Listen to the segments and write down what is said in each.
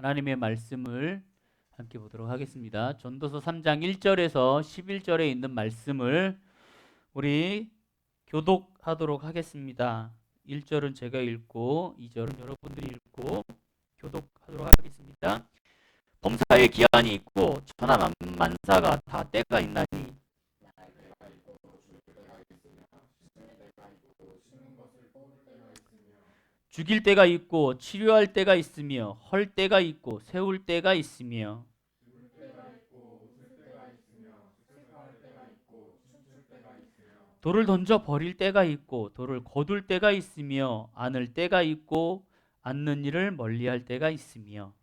하나님의 말씀을 함께 보도록 하겠습니다. 전도서 3장 1절에서 11절에 있는 말씀을 우리 교독하도록 하겠습니다. 1절은 제가 읽고 2절은 여러분들이 읽고 교독하도록 하겠습니다. 범사에 기한이 있고 천하만사가 다 때가 있나니 죽일 때가 있고 치료할 때가 있으며 헐 때가 있고 세울 때가 있으며 돌을 던져 버릴 때가 있고 돌을 거둘 때가 있으며 안을 때가 있고 앉는 일을 멀리할 때가 있으며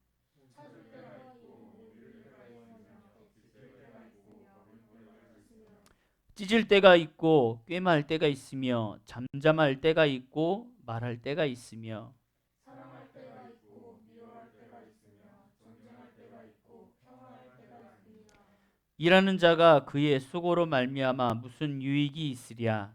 찢을 때가 있고 꾀말 때가 있으며 잠잠할 때가 있고 말할 때가 있으며 일하는 자가 그의 수고로 말미암아 무슨 유익이 있으랴.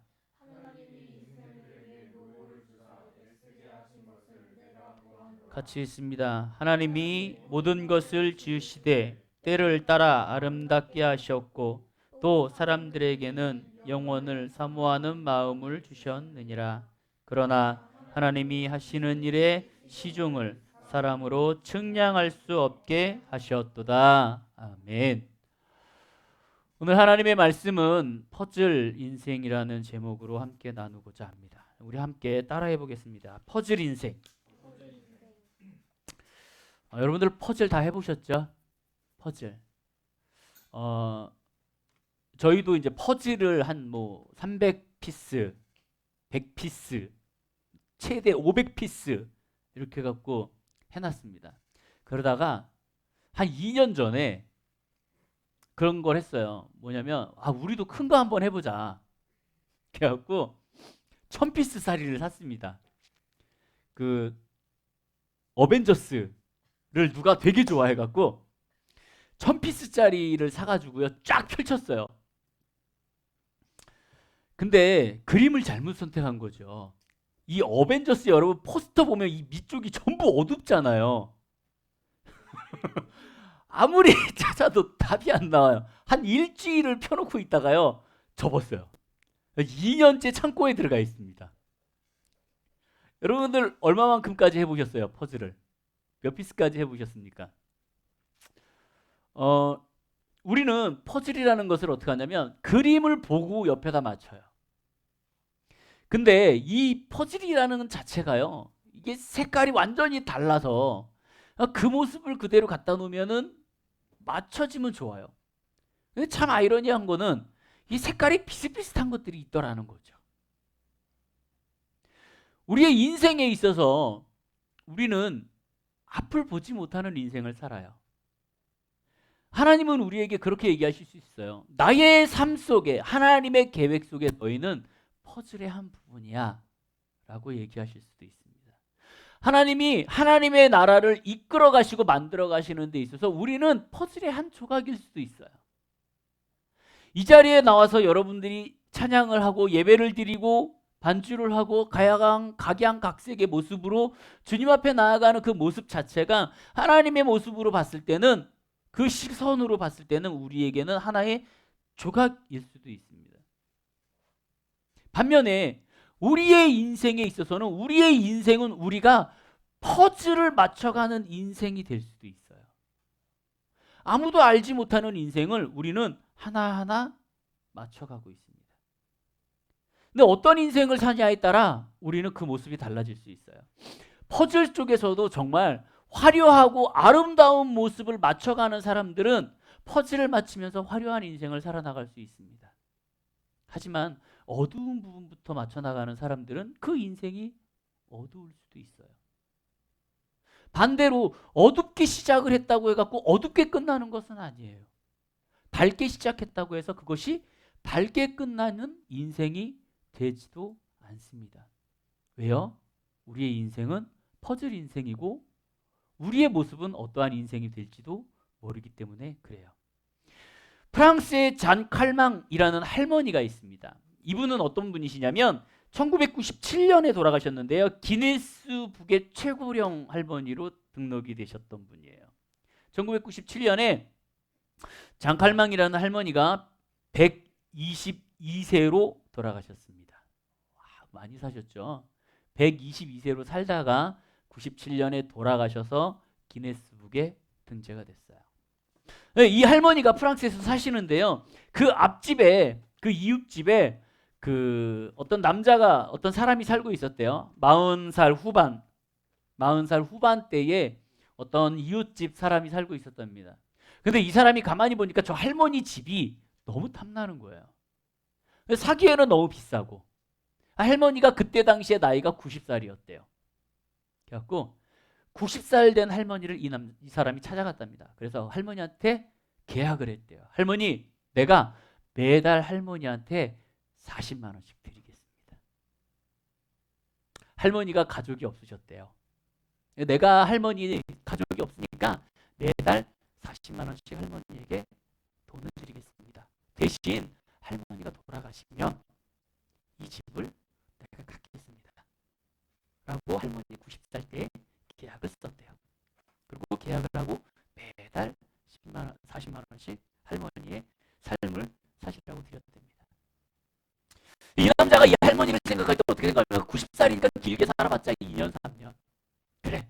같이 있습니다. 하나님이 모든 것을 지으시되 때를 따라 아름답게 하셨고 또 사람들에게는 영원을 사모하는 마음을 주셨느니라. 그러나 하나님이 하시는 일의 시종을 사람으로 측량할 수 없게 하셨도다. 아멘. 오늘 하나님의 말씀은 퍼즐 인생이라는 제목으로 함께 나누고자 합니다. 우리 함께 따라해 보겠습니다. 퍼즐 인생. 여러분들 퍼즐 다 해보셨죠? 퍼즐. 저희도 이제 퍼즐을 한 300피스, 100피스, 최대 500피스 이렇게 갖고 해놨습니다. 그러다가 한 2년 전에 그런 걸 했어요. 뭐냐면 우리도 큰 거 한번 해보자. 그래갖고 1000피스 사리를 샀습니다. 그 어벤져스를 누가 되게 좋아해갖고 1000피스짜리를 사가지고요 쫙 펼쳤어요. 근데 그림을 잘못 선택한 거죠. 이 어벤져스 여러분 포스터 보면 이 밑쪽이 전부 어둡잖아요. 아무리 찾아도 답이 안 나와요. 한 일주일을 펴놓고 있다가요 접었어요. 2년째 창고에 들어가 있습니다. 여러분들 얼마만큼까지 해보셨어요? 퍼즐을 몇 피스까지 해보셨습니까? 우리는 퍼즐이라는 것을 어떻게 하냐면 그림을 보고 옆에다 맞춰요. 근데 이 퍼즐이라는 자체가요 이게 색깔이 완전히 달라서 그 모습을 그대로 갖다 놓으면은 맞춰지면 좋아요. 근데 참 아이러니한 거는 이 색깔이 비슷비슷한 것들이 있더라는 거죠. 우리의 인생에 있어서 우리는 앞을 보지 못하는 인생을 살아요. 하나님은 우리에게 그렇게 얘기하실 수 있어요. 나의 삶 속에 하나님의 계획 속에 너희는 퍼즐의 한 부분이야 라고 얘기하실 수도 있습니다. 하나님이 하나님의 나라를 이끌어 가시고 만들어 가시는 데 있어서 우리는 퍼즐의 한 조각일 수도 있어요. 이 자리에 나와서 여러분들이 찬양을 하고 예배를 드리고 반주를 하고 각양각색의 모습으로 주님 앞에 나아가는 그 모습 자체가 하나님의 모습으로 봤을 때는 그 시선으로 봤을 때는 우리에게는 하나의 조각일 수도 있습니다. 반면에 우리의 인생에 있어서는 우리의 인생은 우리가 퍼즐을 맞춰가는 인생이 될 수도 있어요. 아무도 알지 못하는 인생을 우리는 하나하나 맞춰가고 있습니다. 근데 어떤 인생을 사냐에 따라 우리는 그 모습이 달라질 수 있어요. 퍼즐 쪽에서도 정말 화려하고 아름다운 모습을 맞춰가는 사람들은 퍼즐을 맞추면서 화려한 인생을 살아나갈 수 있습니다. 하지만 어두운 부분부터 맞춰나가는 사람들은 그 인생이 어두울 수도 있어요. 반대로 어둡게 시작을 했다고 해갖고 어둡게 끝나는 것은 아니에요. 밝게 시작했다고 해서 그것이 밝게 끝나는 인생이 되지도 않습니다. 왜요? 우리의 인생은 퍼즐 인생이고 우리의 모습은 어떠한 인생이 될지도 모르기 때문에 그래요. 프랑스의 잔 칼망이라는 할머니가 있습니다. 이분은 어떤 분이시냐면 1997년에 돌아가셨는데요. 기네스북의 최고령 할머니로 등록이 되셨던 분이에요. 1997년에 장칼망이라는 할머니가 122세로 돌아가셨습니다. 와, 많이 사셨죠. 122세로 살다가 97년에 돌아가셔서 기네스북에 등재가 됐어요. 이 할머니가 프랑스에서 사시는데요. 그 앞집에, 그 이웃집에 어떤 남자가, 어떤 사람이 살고 있었대요. 40살 후반 때에 어떤 이웃집 사람이 살고 있었답니다. 근데 이 사람이 가만히 보니까 저 할머니 집이 너무 탐나는 거예요. 사기에는 너무 비싸고, 할머니가 그때 당시에 나이가 90살이었대요. 그래갖고 90살 된 할머니를 이 사람이 찾아갔답니다. 그래서 할머니한테 계약을 했대요. 할머니, 내가 매달 할머니한테 40만 원씩 드리겠습니다. 할머니가 가족이 없으셨대요. 내가 할머니 가족이 없으니까 매달 40만 원씩 할머니에게 돈을 드리겠습니다. 대신 할머니가 돌아가시면 이 집을 내가 갖겠습니다. 라고 할머니 90살 때 계약을 썼대요. 그리고 계약을 하고 매달 40만 원씩 할머니의 삶을 사시라고 드렸답니다. 이 남자가 이 할머니를 생각할 때 어떻게 생각하면 90살이니까 길게 살아봤자 2년 3년. 그래,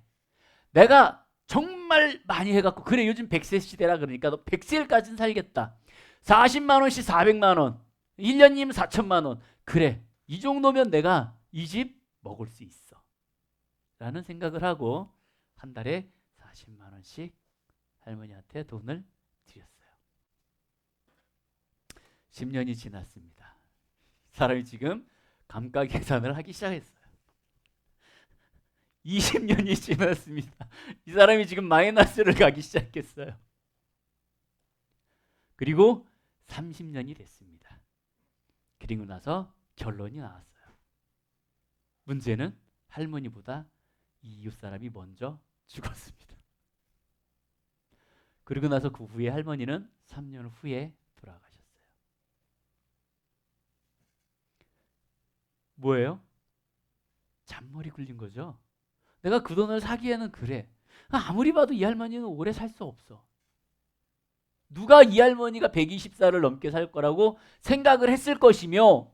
내가 정말 많이 해갖고, 그래 요즘 100세 시대라 그러니까 너 100세까지는 살겠다. 40만 원씩 400만 원, 1년이면 4천만 원. 그래, 이 정도면 내가 이 집 먹을 수 있어 라는 생각을 하고 한 달에 40만 원씩 할머니한테 돈을 드렸어요. 10년이 지났습니다. 사람이 지금 감가 계산을 하기 시작했어요. 20년이 지났습니다. 이 사람이 지금 마이너스를 가기 시작했어요. 그리고 30년이 됐습니다. 그리고 나서 결론이 나왔어요. 문제는 할머니보다 이 이웃 사람이 먼저 죽었습니다. 그리고 나서 그 후에 할머니는 3년 후에 돌아가셨어요. 뭐예요? 잔머리 굴린 거죠. 내가 그 돈을 사기에는 그래. 아무리 봐도 이 할머니는 오래 살 수 없어. 누가 이 할머니가 120살을 넘게 살 거라고 생각을 했을 것이며,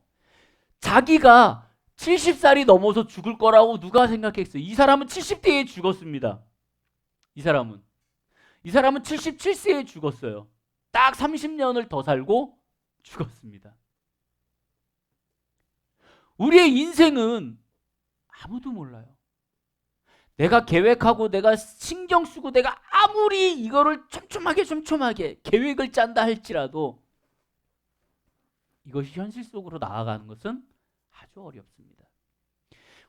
자기가 70살이 넘어서 죽을 거라고 누가 생각했어요? 이 사람은 70대에 죽었습니다. 이 사람은 77세에 죽었어요. 딱 30년을 더 살고 죽었습니다. 우리의 인생은 아무도 몰라요. 내가 계획하고 내가 신경 쓰고 내가 아무리 이거를 촘촘하게 계획을 짠다 할지라도 이것이 현실 속으로 나아가는 것은 아주 어렵습니다.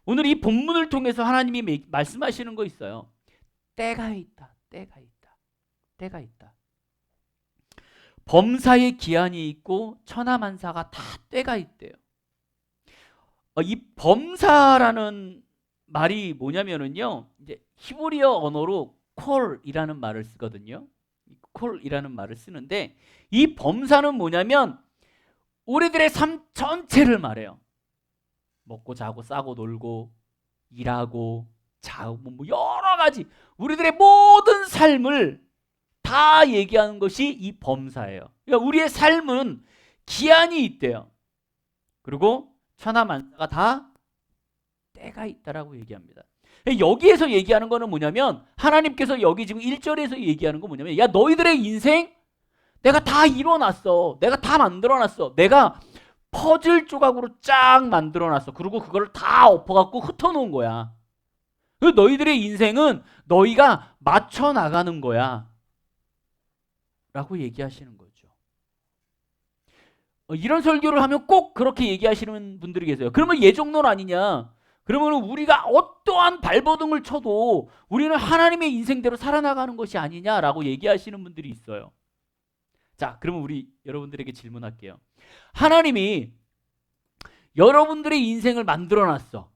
오늘 이 본문을 통해서 하나님이 말씀하시는 거 있어요. 때가 있다. 범사의 기한이 있고 천하만사가 다 때가 있대요. 이 범사라는 말이 뭐냐면은요, 이제 히브리어 언어로 콜이라는 말을 쓰거든요. 콜이라는 말을 쓰는데, 이 범사는 뭐냐면 우리들의 삶 전체를 말해요. 먹고 자고 싸고 놀고 일하고 자고 뭐 여러 가지 우리들의 모든 삶을 다 얘기하는 것이 이 범사예요. 그러니까 우리의 삶은 기한이 있대요. 그리고 천하만사가 다 때가 있다라고 얘기합니다. 여기에서 얘기하는 거는 뭐냐면, 하나님께서 여기 지금 1절에서 얘기하는 건 뭐냐면, 야, 너희들의 인생 내가 다 이뤄놨어. 내가 다 만들어놨어. 내가 퍼즐 조각으로 쫙 만들어놨어. 그리고 그걸 다 엎어갖고 흩어놓은 거야. 너희들의 인생은 너희가 맞춰나가는 거야 라고 얘기하시는 거죠. 이런 설교를 하면 꼭 그렇게 얘기하시는 분들이 계세요. 그러면 예정론 아니냐? 그러면 우리가 어떠한 발버둥을 쳐도 우리는 하나님의 인생대로 살아나가는 것이 아니냐라고 얘기하시는 분들이 있어요. 자, 그러면 우리 여러분들에게 질문할게요. 하나님이 여러분들의 인생을 만들어놨어.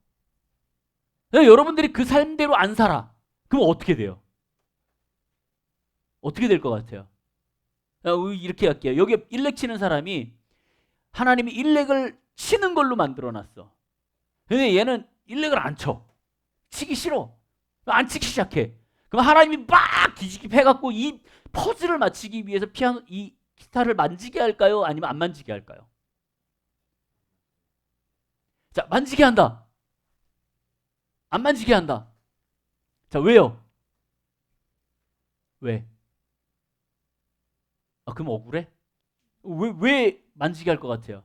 여러분들이 그 삶대로 안 살아. 그럼 어떻게 돼요? 어떻게 될 것 같아요? 이렇게 할게요. 여기 일렉 치는 사람이 하나님이 일렉을 치는 걸로 만들어놨어. 근데 얘는 일렉을 안 쳐. 치기 싫어. 안 치기 시작해. 그럼 그럼 하나님이 막 뒤집기 해갖고 이 퍼즐을 맞추기 위해서 이 기타를 만지게 할까요? 아니면 안 만지게 할까요? 자, 만지게 한다. 안 만지게 한다. 자, 왜요? 왜? 아, 그럼 억울해? 왜 만지게 할 것 같아요?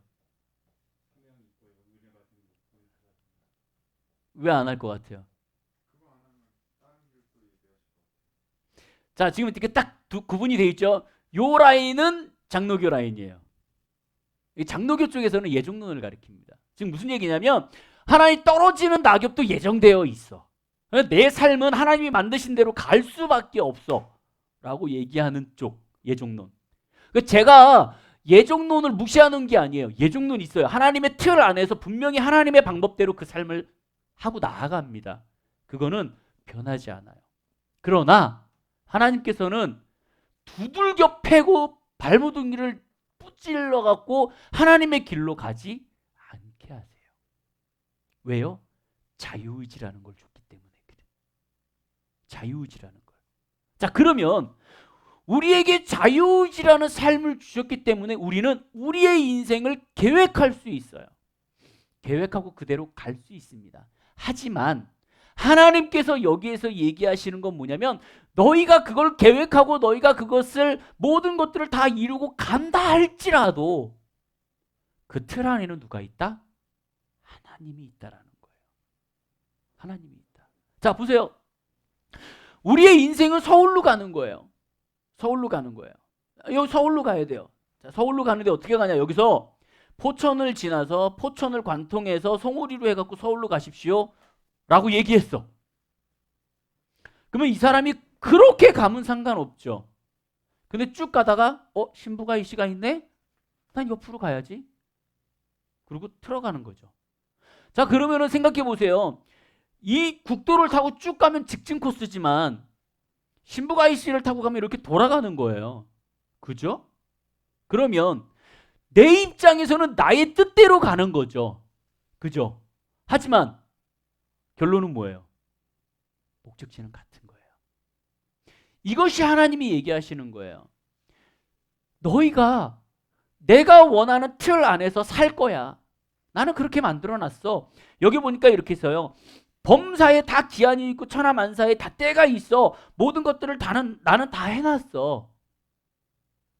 왜 안 할 것 같아요? 자, 지금 이렇게 딱 구분이 돼 있죠? 요 라인은 장로교 라인이에요. 이 장로교 쪽에서는 예종론을 가리킵니다. 지금 무슨 얘기냐면 하나님 떨어지는 낙엽도 예정되어 있어. 내 삶은 하나님이 만드신 대로 갈 수밖에 없어. 라고 얘기하는 쪽, 예종론. 제가 예종론을 무시하는 게 아니에요. 예종론 있어요. 하나님의 틀 안에서 분명히 하나님의 방법대로 그 삶을 하고 나아갑니다. 그거는 변하지 않아요. 그러나 하나님께서는 두들겨 패고 발모둥이를 뿌찔러 갖고 하나님의 길로 가지 않게 하세요. 왜요? 자유의지라는 걸 줬기 때문에 그래요. 자유의지라는 걸. 자, 그러면 우리에게 자유의지라는 삶을 주셨기 때문에 우리는 우리의 인생을 계획할 수 있어요. 계획하고 그대로 갈 수 있습니다. 하지만 하나님께서 여기에서 얘기하시는 건 뭐냐면 너희가 그걸 계획하고 너희가 그것을 모든 것들을 다 이루고 간다 할지라도 그 틀 안에는 누가 있다? 하나님이 있다라는 거예요. 하나님이 있다. 자, 보세요. 우리의 인생은 서울로 가는 거예요. 서울로 가는 거예요. 여기 서울로 가야 돼요. 자, 서울로 가는데 어떻게 가냐? 여기서 포천을 지나서 포천을 관통해서 송오리로 해갖고 서울로 가십시오. 라고 얘기했어. 그러면 이 사람이 그렇게 가면 상관없죠. 근데 쭉 가다가 신부가 이 시간 있네? 난 옆으로 가야지. 그리고 들어가는 거죠. 자, 그러면은 생각해 보세요. 이 국도를 타고 쭉 가면 직진 코스지만 신부가 IC를 타고 가면 이렇게 돌아가는 거예요. 그죠? 그러면 내 입장에서는 나의 뜻대로 가는 거죠. 그죠? 하지만 결론은 뭐예요? 목적지는 같은 거예요. 이것이 하나님이 얘기하시는 거예요. 너희가 내가 원하는 틀 안에서 살 거야. 나는 그렇게 만들어놨어. 여기 보니까 이렇게 써요. 범사에 다 기한이 있고 천하만사에 다 때가 있어. 모든 것들을 나는 다 해놨어.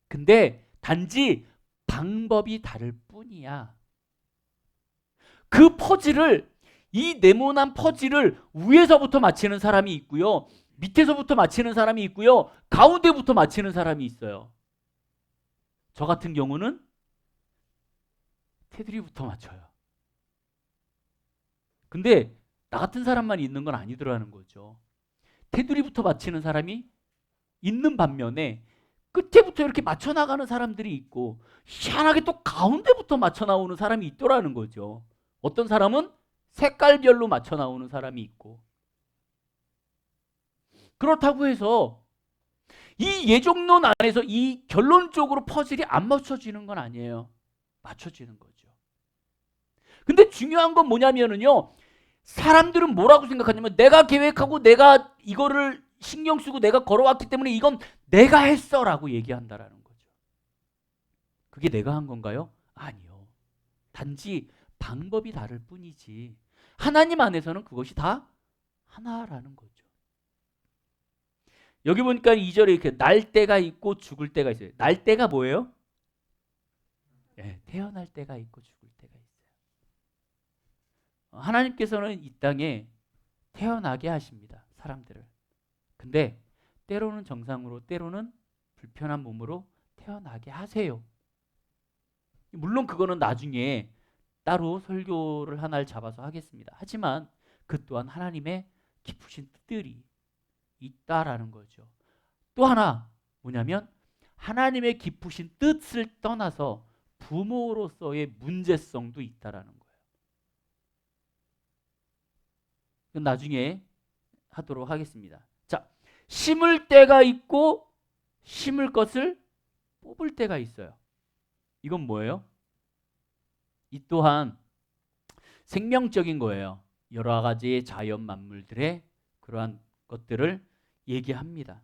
근데 단지 방법이 다를 뿐이야. 그 퍼즐을 이 네모난 퍼즐을 위에서부터 맞히는 사람이 있고요. 밑에서부터 맞히는 사람이 있고요. 가운데부터 맞히는 사람이 있어요. 저 같은 경우는 테두리부터 맞춰요. 근데 나 같은 사람만 있는 건 아니더라는 거죠. 테두리부터 맞히는 사람이 있는 반면에 끝에부터 이렇게 맞춰 나가는 사람들이 있고 희한하게 또 가운데부터 맞춰 나오는 사람이 있더라는 거죠. 어떤 사람은 색깔별로 맞춰 나오는 사람이 있고. 그렇다고 해서 이 예종론 안에서 이 결론적으로 퍼즐이 안 맞춰지는 건 아니에요. 맞춰지는 거죠. 근데 중요한 건 뭐냐면은요. 사람들은 뭐라고 생각하냐면 내가 계획하고 내가 이거를 신경 쓰고 내가 걸어왔기 때문에 이건 내가 했어라고 얘기한다라는 거죠. 그게 내가 한 건가요? 아니요. 단지 방법이 다를 뿐이지 하나님 안에서는 그것이 다 하나라는 거죠. 여기 보니까 2절에 이렇게 날 때가 있고 죽을 때가 있어요. 날 때가 뭐예요? 네, 태어날 때가 있고 죽을 때가 있어요. 하나님께서는 이 땅에 태어나게 하십니다. 사람들을. 근데 때로는 정상으로 때로는 불편한 몸으로 태어나게 하세요. 물론 그거는 나중에 따로 설교를 하나를 잡아서 하겠습니다. 하지만 그 또한 하나님의 깊으신 뜻들이 있다라는 거죠. 또 하나 뭐냐면 하나님의 깊으신 뜻을 떠나서 부모로서의 문제성도 있다라는 거예요. 이건 나중에 하도록 하겠습니다. 자, 심을 때가 있고 심을 것을 뽑을 때가 있어요. 이건 뭐예요? 이 또한 생명적인 거예요. 여러 가지 자연 만물들의 그러한 것들을 얘기합니다.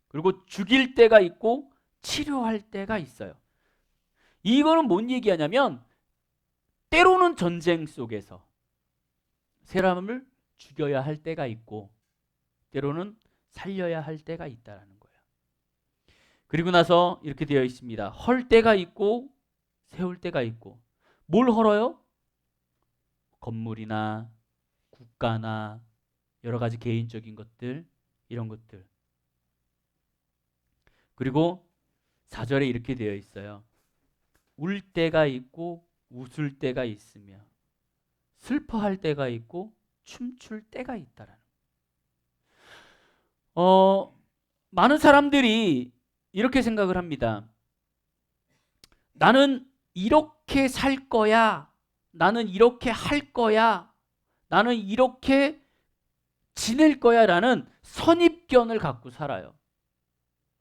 그리고 죽일 때가 있고 치료할 때가 있어요. 이거는 뭔 얘기하냐면 때로는 전쟁 속에서 사람을 죽여야 할 때가 있고 때로는 살려야 할 때가 있다라는 거예요. 그리고 나서 이렇게 되어 있습니다. 헐 때가 있고 세울 때가 있고. 뭘 헐어요? 건물이나 국가나 여러 가지 개인적인 것들, 이런 것들. 그리고 4절에 이렇게 되어 있어요. 울 때가 있고 웃을 때가 있으며 슬퍼할 때가 있고 춤출 때가 있다라는. 많은 사람들이 이렇게 생각을 합니다. 나는 이렇게 살 거야. 나는 이렇게 할 거야. 나는 이렇게 지낼 거야 라는 선입견을 갖고 살아요.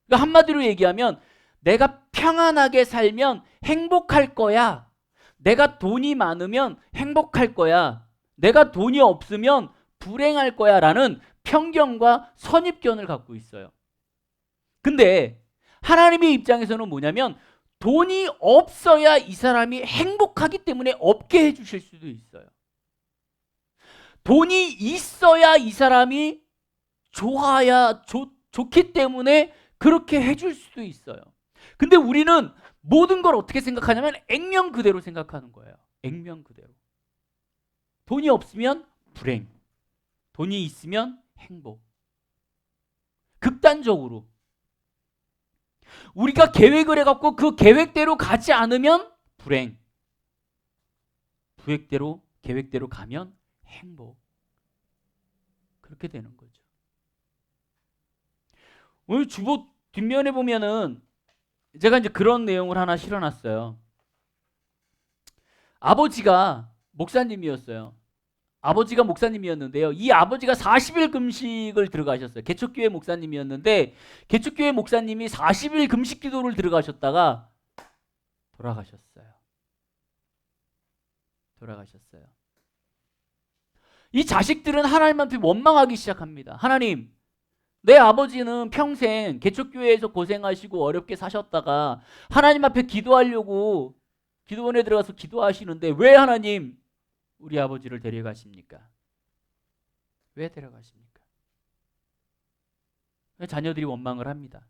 그러니까 한마디로 얘기하면 내가 평안하게 살면 행복할 거야. 내가 돈이 많으면 행복할 거야. 내가 돈이 없으면 불행할 거야 라는 편견과 선입견을 갖고 있어요. 근데 하나님의 입장에서는 뭐냐면 돈이 없어야 이 사람이 행복하기 때문에 없게 해주실 수도 있어요. 돈이 있어야 이 사람이 좋기 때문에 그렇게 해줄 수도 있어요. 근데 우리는 모든 걸 어떻게 생각하냐면 액면 그대로 생각하는 거예요. 액면 그대로. 돈이 없으면 불행, 돈이 있으면 행복. 극단적으로. 우리가 계획을 해갖고 그 계획대로 가지 않으면 불행, 계획대로 가면 행복. 그렇게 되는 거죠. 오늘 주보 뒷면에 보면은 제가 이제 그런 내용을 하나 실어놨어요. 아버지가 목사님이었어요. 아버지가 목사님이었는데요. 이 아버지가 40일 금식을 들어가셨어요. 개척교회 목사님이었는데 개척교회 목사님이 40일 금식 기도를 들어가셨다가 돌아가셨어요. 이 자식들은 하나님한테 원망하기 시작합니다. 하나님, 내 아버지는 평생 개척교회에서 고생하시고 어렵게 사셨다가 하나님 앞에 기도하려고 기도원에 들어가서 기도하시는데 왜 하나님 우리 아버지를 데려가십니까? 왜 데려가십니까? 자녀들이 원망을 합니다.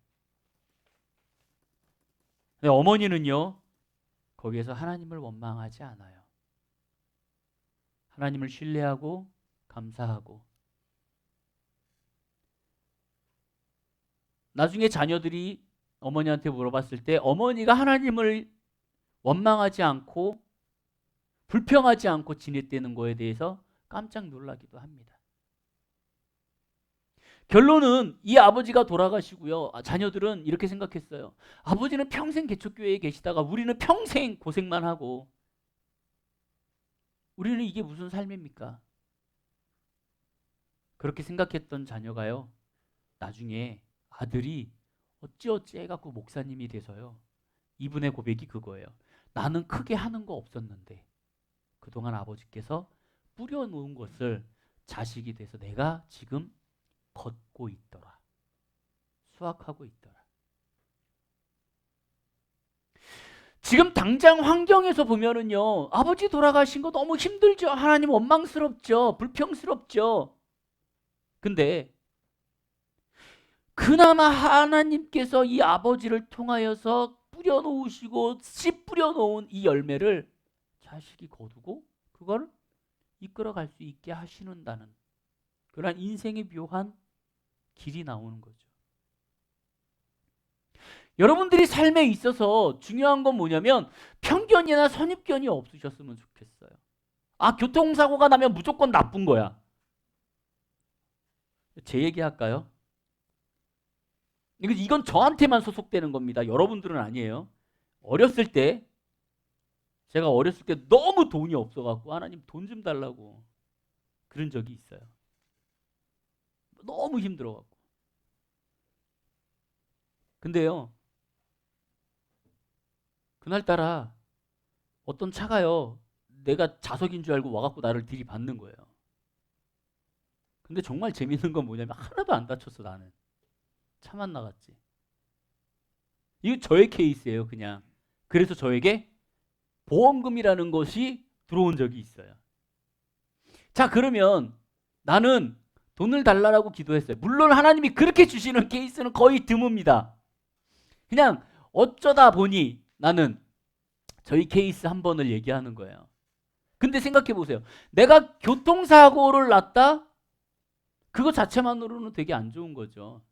근데 어머니는요, 거기에서 하나님을 원망하지 않아요. 하나님을 신뢰하고 감사하고. 나중에 자녀들이 어머니한테 물어봤을 때 어머니가 하나님을 원망하지 않고 불평하지 않고 지냈다는 거에 대해서 깜짝 놀라기도 합니다. 결론은 이 아버지가 돌아가시고요. 자녀들은 이렇게 생각했어요. 아버지는 평생 개척교회에 계시다가 우리는 평생 고생만 하고 우리는 이게 무슨 삶입니까? 그렇게 생각했던 자녀가요. 나중에 아들이 어찌어찌 해갖고 목사님이 돼서요. 이분의 고백이 그거예요. 나는 크게 하는 거 없었는데 그동안 아버지께서 뿌려놓은 것을 자식이 돼서 내가 지금 걷고 있더라. 수확하고 있더라. 지금 당장 환경에서 보면은요. 아버지 돌아가신 거 너무 힘들죠. 하나님 원망스럽죠. 불평스럽죠. 근데 그나마 하나님께서 이 아버지를 통하여서 뿌려놓으시고 씨 뿌려놓은 이 열매를 자식이 거두고 그걸 이끌어갈 수 있게 하시는다는 그런 인생의 묘한 길이 나오는 거죠. 여러분들이 삶에 있어서 중요한 건 뭐냐면 편견이나 선입견이 없으셨으면 좋겠어요. 교통사고가 나면 무조건 나쁜 거야. 제 얘기 할까요? 이건 저한테만 소속되는 겁니다. 여러분들은 아니에요. 제가 어렸을 때 너무 돈이 없어갖고 하나님 돈 좀 달라고 그런 적이 있어요. 너무 힘들어갖고. 근데요, 그날따라 어떤 차가요, 내가 자석인 줄 알고 와갖고 나를 들이받는 거예요. 근데 정말 재밌는 건 뭐냐면 하나도 안 다쳤어 나는. 차만 나갔지. 이거 저의 케이스예요 그냥. 그래서 저에게 보험금이라는 것이 들어온 적이 있어요. 자 그러면 나는 돈을 달라고 기도했어요. 물론 하나님이 그렇게 주시는 케이스는 거의 드뭅니다. 그냥 어쩌다 보니 나는 저희 케이스 한 번을 얘기하는 거예요. 근데 생각해 보세요. 내가 교통사고를 났다? 그거 자체만으로는 되게 안 좋은 거죠.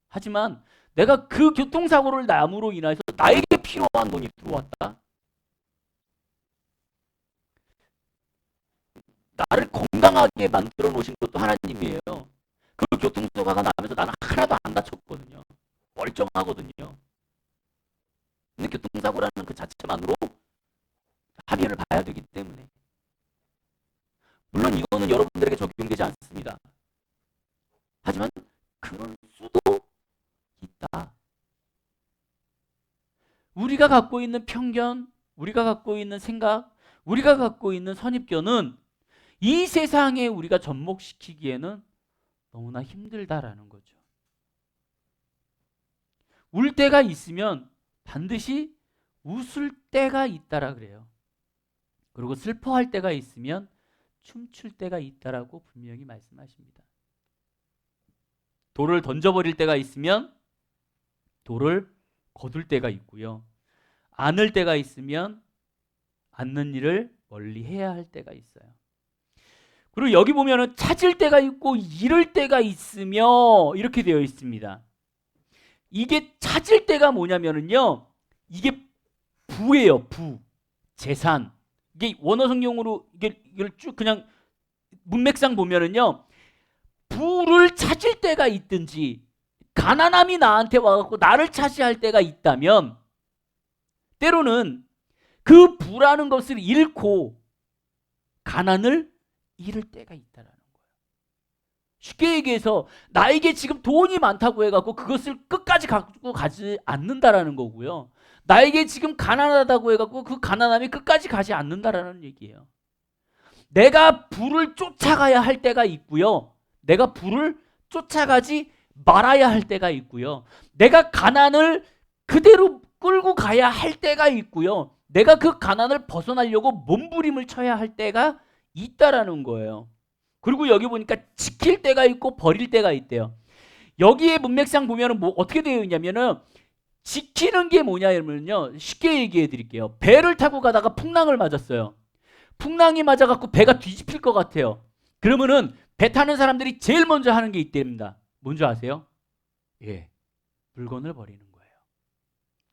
하지만 내가 그 교통사고를 남으로 인해서 나에게 필요한 돈이 들어왔다? 나를 건강하게 만들어 놓으신 것도 하나님이에요. 그 교통사고가 나면서 나는 하나도 안 다쳤거든요. 멀쩡하거든요. 근데 교통사고라는 그 자체만으로 합의를 봐야 되기 때문에. 물론 이거는 여러분들에게 적용되지 않습니다. 하지만 그럴 수도 있다. 우리가 갖고 있는 편견, 우리가 갖고 있는 생각, 우리가 갖고 있는 선입견은 이 세상에 우리가 접목시키기에는 너무나 힘들다라는 거죠. 울 때가 있으면 반드시 웃을 때가 있다라 그래요. 그리고 슬퍼할 때가 있으면 춤출 때가 있다라고 분명히 말씀하십니다. 돌을 던져버릴 때가 있으면 돌을 거둘 때가 있고요. 안을 때가 있으면 않는 일을 멀리 해야 할 때가 있어요. 그리고 여기 보면은 찾을 때가 있고 잃을 때가 있으며 이렇게 되어 있습니다. 이게 찾을 때가 뭐냐면은요. 이게 부예요. 부. 재산. 이게 원어 성경으로 이걸 쭉 그냥 문맥상 보면은요. 부를 찾을 때가 있든지 가난함이 나한테 와갖고 나를 차지할 때가 있다면 때로는 그 부라는 것을 잃고 가난을 잃을 때가 있다라는 거예요. 쉽게 얘기해서 나에게 지금 돈이 많다고 해갖고 그것을 끝까지 갖고 가지 않는다라는 거고요. 나에게 지금 가난하다고 해갖고 그 가난함이 끝까지 가지 않는다라는 얘기예요. 내가 부를 쫓아가야 할 때가 있고요. 내가 부를 쫓아가지 말아야 할 때가 있고요. 내가 가난을 그대로 끌고 가야 할 때가 있고요. 내가 그 가난을 벗어나려고 몸부림을 쳐야 할 때가 있다라는 거예요. 그리고 여기 보니까 지킬 때가 있고 버릴 때가 있대요. 여기에 문맥상 보면은 뭐 어떻게 되어 있냐면은 지키는 게 뭐냐면요. 쉽게 얘기해 드릴게요. 배를 타고 가다가 풍랑을 맞았어요. 풍랑이 맞아갖고 배가 뒤집힐 것 같아요. 그러면은 배 타는 사람들이 제일 먼저 하는 게 이때입니다. 뭔지 아세요? 예, 물건을 버리는 거예요.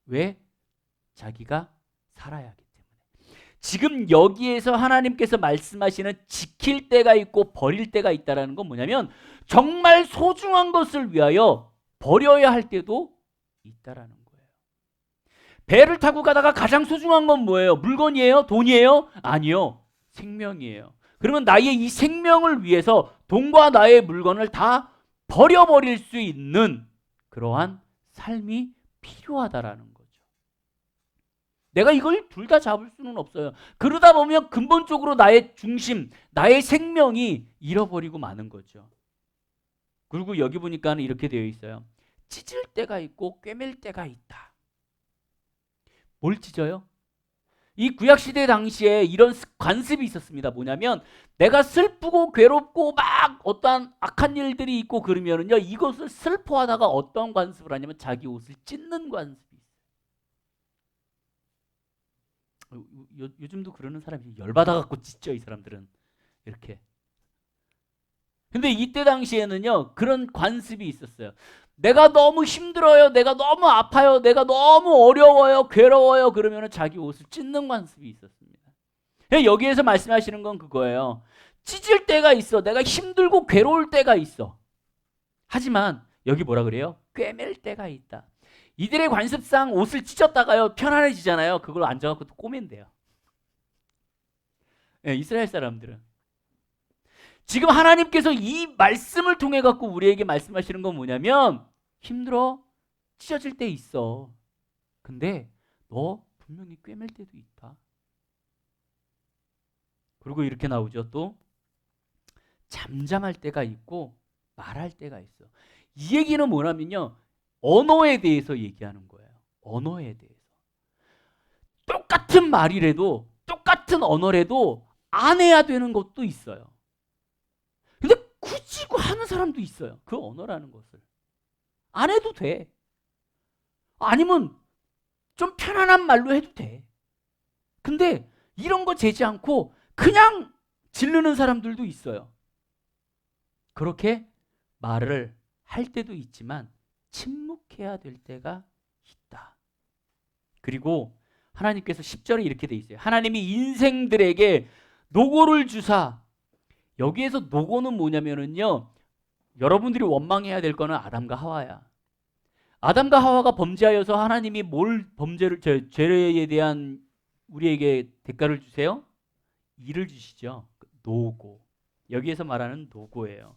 왜? 자기가 살아야 하기 때문에. 지금 여기에서 하나님께서 말씀하시는 지킬 때가 있고 버릴 때가 있다는 건 뭐냐면 정말 소중한 것을 위하여 버려야 할 때도 있다라는 거예요. 배를 타고 가다가 가장 소중한 건 뭐예요? 물건이에요? 돈이에요? 아니요. 생명이에요. 그러면 나의 이 생명을 위해서 돈과 나의 물건을 다 버려버릴 수 있는 그러한 삶이 필요하다라는 거죠. 내가 이걸 둘 다 잡을 수는 없어요. 그러다 보면 근본적으로 나의 중심, 나의 생명이 잃어버리고 마는 거죠. 그리고 여기 보니까 이렇게 되어 있어요. 찢을 때가 있고 꿰맬 때가 있다. 뭘 찢어요? 이 구약시대 당시에 이런 관습이 있었습니다. 뭐냐면 내가 슬프고 괴롭고 막 어떠한 악한 일들이 있고 그러면은요. 이것을 슬퍼하다가 어떤 관습을 하냐면 자기 옷을 찢는 관습이 있어요. 요즘도 그러는 사람이 열받아갖고 찢죠. 이 사람들은. 이렇게. 근데 이때 당시에는요. 그런 관습이 있었어요. 내가 너무 힘들어요. 내가 너무 아파요. 내가 너무 어려워요. 괴로워요. 그러면 자기 옷을 찢는 관습이 있었습니다. 여기에서 말씀하시는 건 그거예요. 찢을 때가 있어. 내가 힘들고 괴로울 때가 있어. 하지만 여기 뭐라 그래요? 꿰맬 때가 있다. 이들의 관습상 옷을 찢었다가요. 편안해지잖아요. 그걸 앉아갖고 또 꼬맨대요. 네, 이스라엘 사람들은. 지금 하나님께서 이 말씀을 통해 갖고 우리에게 말씀하시는 건 뭐냐면 힘들어? 찢어질 때 있어. 근데 너 분명히 꿰맬 때도 있다. 그리고 이렇게 나오죠. 또 잠잠할 때가 있고 말할 때가 있어. 이 얘기는 뭐냐면요, 언어에 대해서 얘기하는 거예요. 언어에 대해서. 똑같은 말이라도, 똑같은 언어라도 안 해야 되는 것도 있어요. 근데 굳이 하는 사람도 있어요. 그 언어라는 것을 안 해도 돼. 아니면 좀 편안한 말로 해도 돼. 근데 이런 거 재지 않고 그냥 지르는 사람들도 있어요. 그렇게 말을 할 때도 있지만 침묵해야 될 때가 있다. 그리고 하나님께서 10절에 이렇게 돼 있어요. 하나님이 인생들에게 노고를 주사, 여기에서 노고는 뭐냐면은요, 여러분들이 원망해야 될 거는 아담과 하와야. 아담과 하와가 범죄하여서 하나님이 뭘 범죄를, 죄에 대한 우리에게 대가를 주세요? 일을 주시죠. 노고. 여기에서 말하는 노고예요.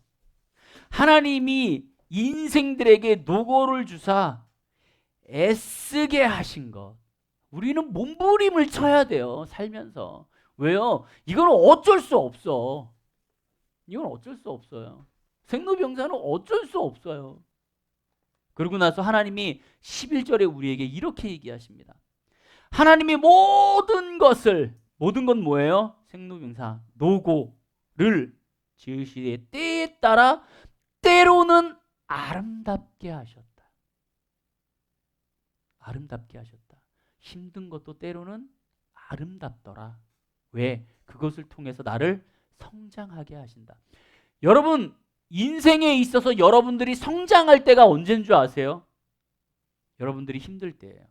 하나님이 인생들에게 노고를 주사 애쓰게 하신 것. 우리는 몸부림을 쳐야 돼요, 살면서. 왜요? 이건 어쩔 수 없어. 이건 어쩔 수 없어요. 생로병사는 어쩔 수 없어요. 그러고 나서 하나님이 11절에 우리에게 이렇게 얘기하십니다. 하나님이 모든 건 뭐예요? 생로병사, 노고를 지으시되 때에 따라 때로는 아름답게 하셨다. 아름답게 하셨다. 힘든 것도 때로는 아름답더라. 왜? 그것을 통해서 나를 성장하게 하신다. 여러분, 인생에 있어서 여러분들이 성장할 때가 언제인 줄 아세요? 여러분들이 힘들 때예요.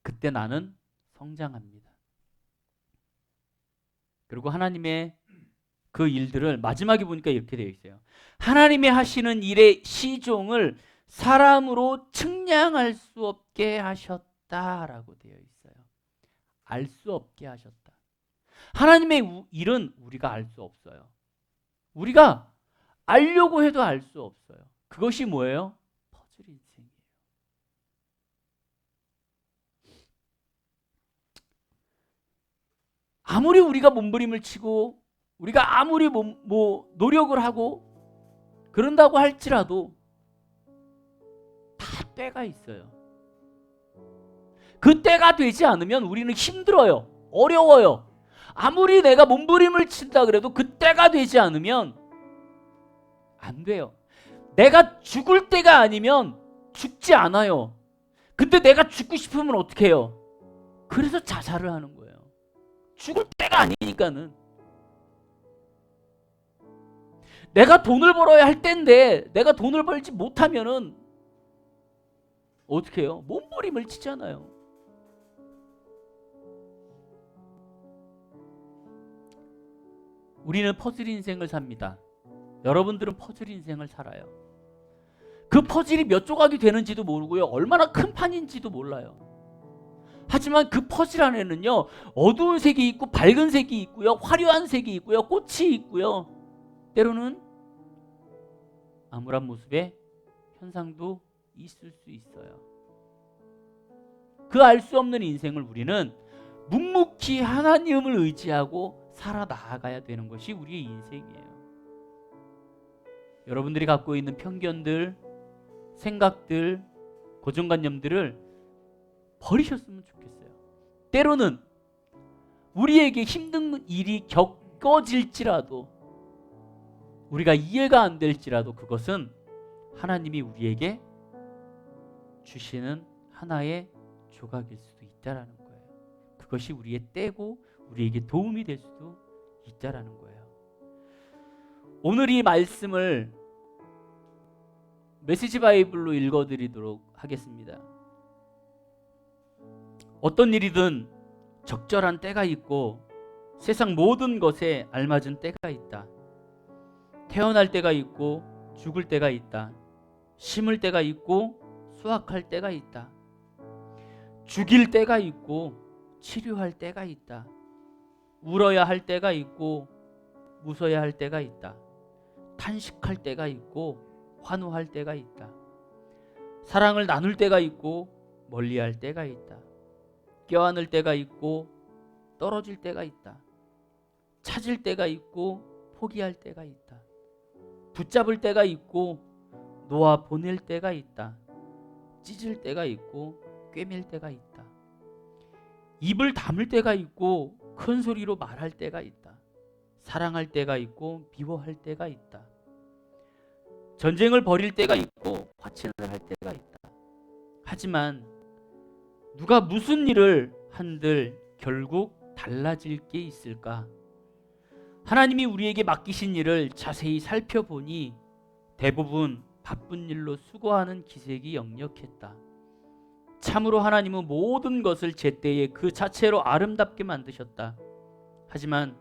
그때 나는 성장합니다. 그리고 하나님의 그 일들을 마지막에 보니까 이렇게 되어 있어요. 하나님이 하시는 일의 시종을 사람으로 측량할 수 없게 하셨다라고 되어 있어요. 알 수 없게 하셨다. 하나님의 일은 우리가 알 수 없어요. 우리가 알려고 해도 알 수 없어요. 그것이 뭐예요? 퍼즐 인생이에요. 아무리 우리가 몸부림을 치고 우리가 아무리 노력을 하고 그런다고 할지라도 다 때가 있어요. 그 때가 되지 않으면 우리는 힘들어요. 어려워요. 아무리 내가 몸부림을 친다 그래도 그 때가 되지 않으면 안 돼요. 내가 죽을 때가 아니면 죽지 않아요. 근데 내가 죽고 싶으면 어떻게 해요? 그래서 자살을 하는 거예요. 죽을 때가 아니니까는. 내가 돈을 벌어야 할 때인데 내가 돈을 벌지 못하면은 어떻게 해요? 몸부림을 치잖아요. 우리는 퍼즐 인생을 삽니다. 여러분들은 퍼즐 인생을 살아요. 그 퍼즐이 몇 조각이 되는지도 모르고요. 얼마나 큰 판인지도 몰라요. 하지만 그 퍼즐 안에는요, 어두운 색이 있고 밝은 색이 있고요, 화려한 색이 있고요, 꽃이 있고요, 때로는 암울한 모습의 현상도 있을 수 있어요. 그 알 수 없는 인생을 우리는 묵묵히 하나님을 의지하고 살아나가야 되는 것이 우리의 인생이에요. 여러분들이 갖고 있는 편견들, 생각들, 고정관념들을 버리셨으면 좋겠어요. 때로는 우리에게 힘든 일이 겪어질지라도, 우리가 이해가 안 될지라도 그것은 하나님이 우리에게 주시는 하나의 조각일 수도 있다라는 거예요. 그것이 우리의 때고 우리에게 도움이 될 수도 있다라는 거예요. 오늘 이 말씀을 메시지 바이블로 읽어드리도록 하겠습니다. 어떤 일이든 적절한 때가 있고 세상 모든 것에 알맞은 때가 있다. 태어날 때가 있고 죽을 때가 있다. 심을 때가 있고 수확할 때가 있다. 죽일 때가 있고 치료할 때가 있다. 울어야 할 때가 있고 웃어야 할 때가 있다. 탄식할 때가 있고 환호할 때가 있다. 사랑을 나눌 때가 있고 멀리할 때가 있다. 껴안을 때가 있고 떨어질 때가 있다. 찾을 때가 있고 포기할 때가 있다. 붙잡을 때가 있고 놓아 보낼 때가 있다. 찢을 때가 있고 꿰맬 때가 있다. 입을 다물 때가 있고 큰 소리로 말할 때가 있다. 사랑할 때가 있고 미워할 때가 있다. 전쟁을 벌일 때가 있고 화친을 할 때가 있다. 하지만 누가 무슨 일을 한들 결국 달라질 게 있을까? 하나님이 우리에게 맡기신 일을 자세히 살펴보니 대부분 바쁜 일로 수고하는 기색이 역력했다. 참으로 하나님은 모든 것을 제때에 그 자체로 아름답게 만드셨다. 하지만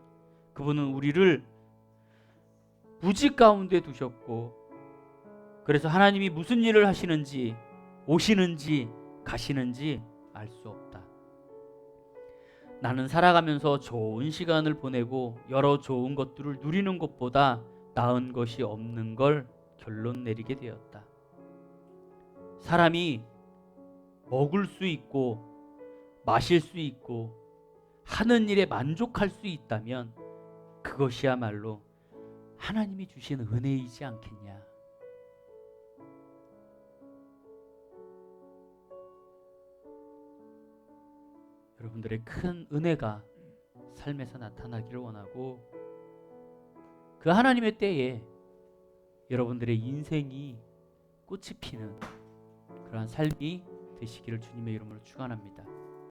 그분은 우리를 무지 가운데 두셨고, 그래서 하나님이 무슨 일을 하시는지, 오시는지 가시는지 알 수 없다. 나는 살아가면서 좋은 시간을 보내고 여러 좋은 것들을 누리는 것보다 나은 것이 없는 걸 결론 내리게 되었다. 사람이 먹을 수 있고 마실 수 있고 하는 일에 만족할 수 있다면 그것이야말로 하나님이 주신 은혜이지 않겠냐. 여러분들의 큰 은혜가 삶에서 나타나기를 원하고, 그 하나님의 때에 여러분들의 인생이 꽃이 피는 그러한 삶이 되시기를 주님의 이름으로 축원합니다.